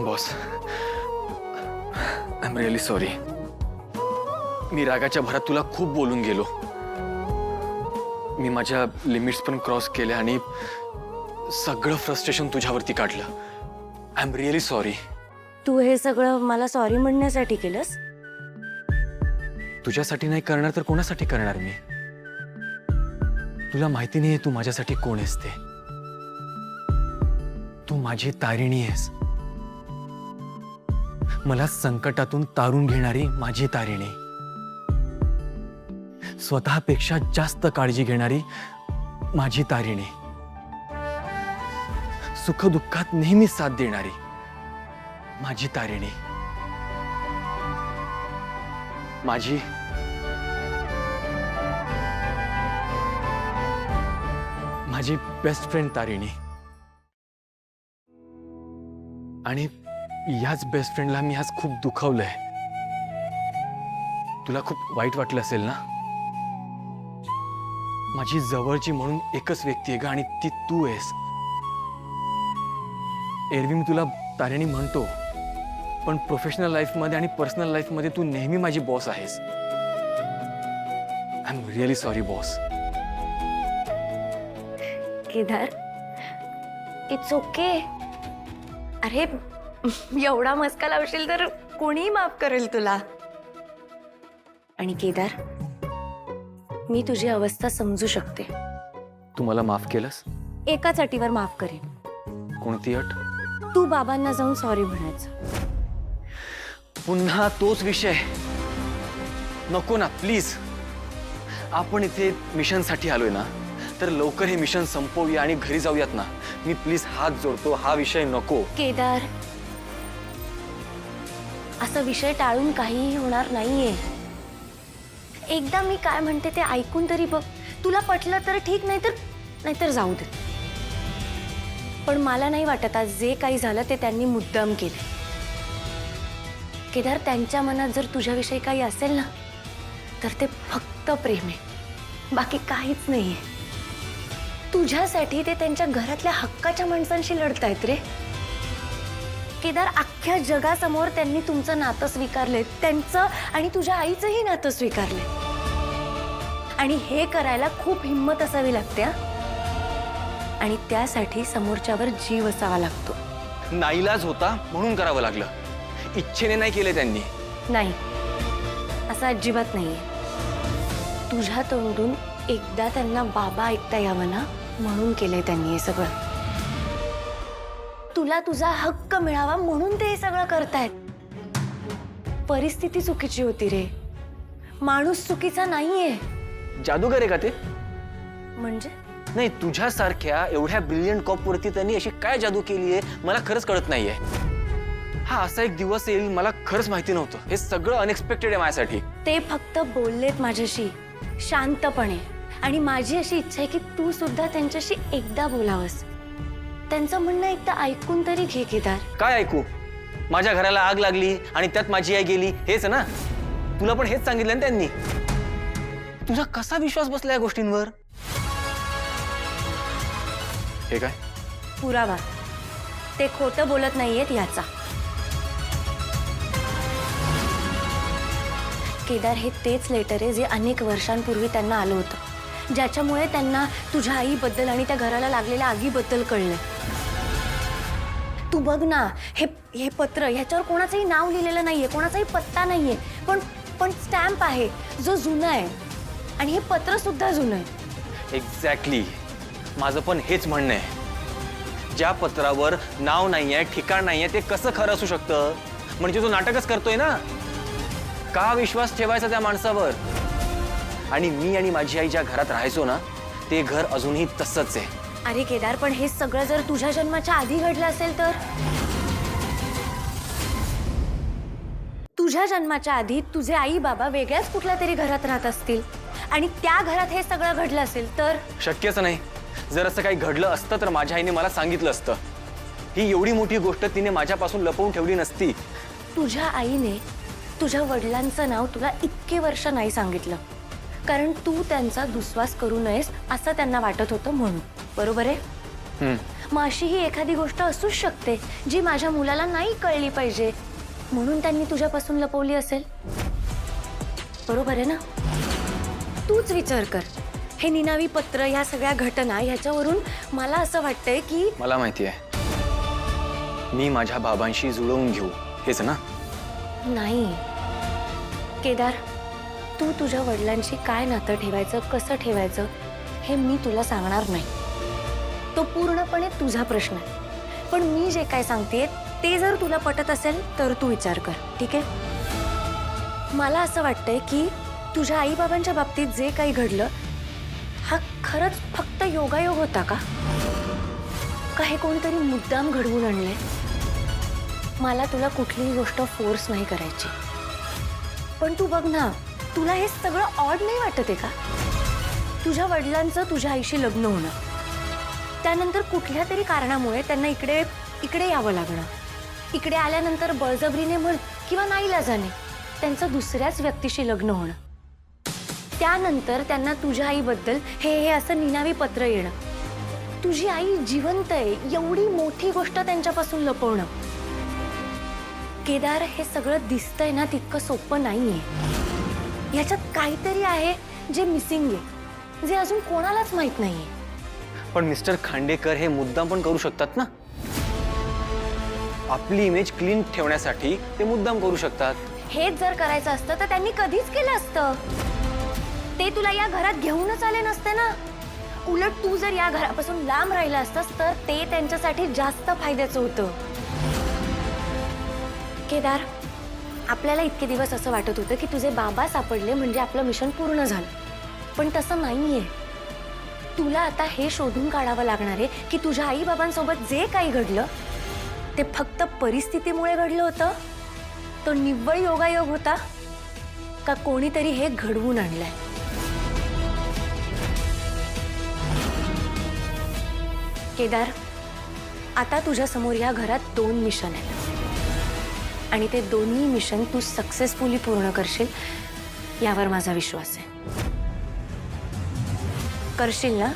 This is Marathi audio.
Boss, I am really sorry. मी रागाच्या भरात तुला खूप बोलून गेलो. मी माझ्या लिमिट्स पण क्रॉस केल्या आणि सगळं फ्रस्ट्रेशन तुझ्यावरती काढलं. I am really sorry. तू हे सगळं मला सॉरी म्हणण्यासाठी केलंस? तुझ्यासाठी नाही करणार तर कोणासाठी करणार मी? तुला माहिती नाहीये तू माझ्यासाठी कोण आहेस ते. तू माझी तारिणी आहेस. मला संकटातून तारून घेणारी माझी तारिणी. स्वतःपेक्षा जास्त काळजी घेणारी माझी तारिणी. सुखदुःखात नेहमी साथ देणारी माझी तारिणी. माझी माझी बेस्ट फ्रेंड तारिणी. आणि याच बेस्ट फ्रेंडला मी आज खूप दुखावलंय. तुला खूप वाईट वाटलं असेल ना? माझी जवळची म्हणून एकच व्यक्ती आहे ग, आणि ती तू आहेस. एरवी मी तुला तारिणी म्हणतो, पण प्रोफेशनल लाईफमध्ये आणि पर्सनल लाईफमध्ये तू नेहमी माझी बॉस आहेस. I am really sorry boss. Kedar, it's okay. अरे एवढा मस्का लावशील तर कोणीही माफ करेल तुला. आणि केदार, मी तुझी अवस्था समजू शकते. तू मला माफ केलंस? एकाच अटीवर माफ करेन. कोणती अट? तू बाबांना जाऊन सॉरी म्हणायचं. पुन्हा तोच विषय नको ना प्लीज. आपण इथे मिशनसाठी आलोय ना, तर लवकर हे मिशन संपवूया आणि घरी जाऊयात ना. मी प्लीज हात जोडतो, हा विषय नको. केदार, असा विषय टाळून काहीही होणार नाहीये. एकदा मी काय म्हणते ते ऐकून तरी बघ. तुला पटलं तर ठीक, नाहीतर जाऊ दे. पण मला नाही वाटत आज जे काही झालं ते त्यांनी मुद्दाम केले. केदार, त्यांच्या मनात जर तुझ्याविषयी काही असेल ना, तर ते फक्त प्रेम आहे, बाकी काहीच नाहीये. तुझ्यासाठी ते त्यांच्या घरातल्या हक्काच्या माणसांशी लढतायत रे. केदार, अख्ख्या जगासमोर त्यांनी तुमचं नातं स्वीकारले, त्यांचं आणि तुझ्या आईचंही नातं स्वीकारले. आणि हे करायला खूप हिम्मत असावी लागते. आणि त्यासाठी समोरच्यावर जीव असावा लागतो. नाईलाज होता म्हणून करावं लागलं, इच्छेने नाही केले त्यांनी. नाही, असं अजिबात नाहीये. तुझ्या तोंडून एकदा त्यांना बाबा ऐकता यावं ना, म्हणून केलंय त्यांनी हे सगळं. तुला तुझा हक्क मिळावा म्हणून ते हे सगळं करतायत. परिस्थिती चुकीची होती रे, माणूस चुकीचा नाहीये. जादूगर आहे का ते? म्हणजे नाही, तुझ्यासारख्या एवढ्या ब्रिलियंट कॉपवरती त्यांनी अशी काय जादू केली आहे मला खरंच कळत नाहीये. हा असा एक दिवस येईल मला खरंच माहिती नव्हतं. हे सगळं अनएक्सपेक्टेड आहे माझ्यासाठी. ते फक्त बोललेत माझ्याशी शांतपणे. आणि माझी अशी इच्छा आहे की तू सुद्धा त्यांच्याशी एकदा बोलावंस. त्यांचं म्हणणं एकदा ऐकून तरी घे केदार. काय ऐकू? माझ्या घराला आग लागली आणि त्यात माझी आई गेली, हेच ना? तुला पण हेच सांगितलं ना त्यांनी. तुझा कसा विश्वास बसला या गोष्टींवर? हे काय पुरावा? ते खोटं बोलत नाहीयेत याचा. केदार, हे तेच लेटर आहे जे अनेक वर्षांपूर्वी त्यांना आलं होतं, ज्याच्यामुळे त्यांना तुझ्या आईबद्दल आणि त्या घराला लागलेल्या आगीबद्दल कळलं. तू बघ ना, हे पत्र, ह्याच्यावर कोणाचंही नाव लिहिलेलं नाहीये, कोणाचाही पत्ता नाहीये, पण स्टॅम्प आहे जो जुना आहे. आणि हे पत्र सुद्धा जुनं आहे. एक्झॅक्टली, माझं पण हेच म्हणणं आहे. ज्या पत्रावर नाव नाहीये, ठिकाण नाहीये, ते कसं खरं असू शकतं? म्हणजे तो नाटकच करतोय ना. का विश्वास ठेवायचा त्या माणसावर? आणि मी आणि माझी आई ज्या घरात राहायचो ना ते घर अजूनही तसंच आहे. अरे केदार, पण हे सगळं जर तुझ्या जन्माच्या आधी घडलं असेल तर? तुझ्या जन्माच्या आधी तुझे आई बाबा वेगळ्याच कुठल्या तरी घरात राहत असतील आणि त्या घरात हे सगळं घडलं असेल तर? शक्यच नाही. जर असं काही घडलं असतं तर माझ्या आईने मला सांगितलं असतं. ही एवढी मोठी गोष्ट तिने माझ्यापासून लपवून ठेवली नसती. तुझ्या आईने तुझ्या वडिलांचं नाव तुला इतके वर्ष नाही सांगितलं कारण तू त्यांचा दुस्वास करू नयेस असं त्यांना वाटत होतं म्हणून. बरोबर आहे? मग अशी ही एखादी गोष्ट असूच शकते जी माझ्या मुलाला नाही कळली पाहिजे म्हणून त्यांनी तुझ्यापासून लपवली असेल. बरोबर आहे ना? तूच विचार कर. हे निनावी पत्र, ह्या सगळ्या घटना, ह्याच्यावरून मला असं वाटतंय की मला माहिती आहे मी माझ्या बाबांशी जुळवून घेऊ हेच ना? नाही केदार, तू तुझ्या वडिलांशी काय नातं ठेवायचं, कसं ठेवायचं हे मी तुला सांगणार नाही. तो पूर्णपणे तुझा प्रश्न आहे. पण मी जे काय सांगतेय ते जर तुला पटत असेल तर तू विचार कर, ठीक आहे? मला असं वाटतंय की तुझ्या आईबाबांच्या बाबतीत जे काही घडलं हा खरंच फक्त योगायोग होता का? का हे कोणीतरी मुद्दाम घडवून आणलंय? मला तुला कुठलीही गोष्ट फोर्स नाही करायची, पण तू बघ ना, तुला हे सगळं ऑड नाही वाटत आहे का? तुझ्या वडिलांचं तुझ्या आईशी लग्न होणं, त्यानंतर कुठल्या तरी कारणामुळे त्यांना इकडे यावं लागणं, इकडे आल्यानंतर बळजबरीने म्हण किंवा नाईलाजाने त्यांचं दुसऱ्याच व्यक्तीशी लग्न होणं, त्यानंतर त्यांना तुझ्या आईबद्दल हे असं निनावी पत्र येणं, तुझी आई जिवंत आहे एवढी मोठी गोष्ट त्यांच्यापासून लपवणं. केदार, हे सगळं दिसतंय ना तितकं सोपं नाहीये. ह्याच्यात काहीतरी आहे जे मिसिंग आहे, जे अजून कोणालाच माहित नाहीये. पण मिस्टर खांडेकर हे मुद्दाम पण करू शकतात ना. आपली इमेज क्लीन ठेवण्यासाठी ते मुद्दाम करू शकतात. हेच जर करायचं असतं तर त्यांनी कधीच केलं असतं. ते तुला या घरात घेऊनच आले नसते ना. उलट तू जर या घरापासून लांब राहिला असतास तर ते त्यांच्यासाठी जास्त फायद्याचं होतं. केदार, आपल्याला इतके दिवस असं वाटत होतं की तुझे बाबा सापडले म्हणजे आपलं मिशन पूर्ण झालं, पण तसं नाहीये. तुला आता हे शोधून काढावं लागणार आहे की तुझ्या आई बाबांसोबत जे काही घडलं ते फक्त परिस्थितीमुळे घडलं होतं, तो निव्वळ योगायोग होता, का कोणीतरी हे घडवून आणलंय. केदार, आता तुझ्या समोर या घरात 2 मिशन आहेत आणि ते दोन्ही मिशन तू सक्सेसफुली पूर्ण करशील यावर माझा विश्वास आहे. करशील ना?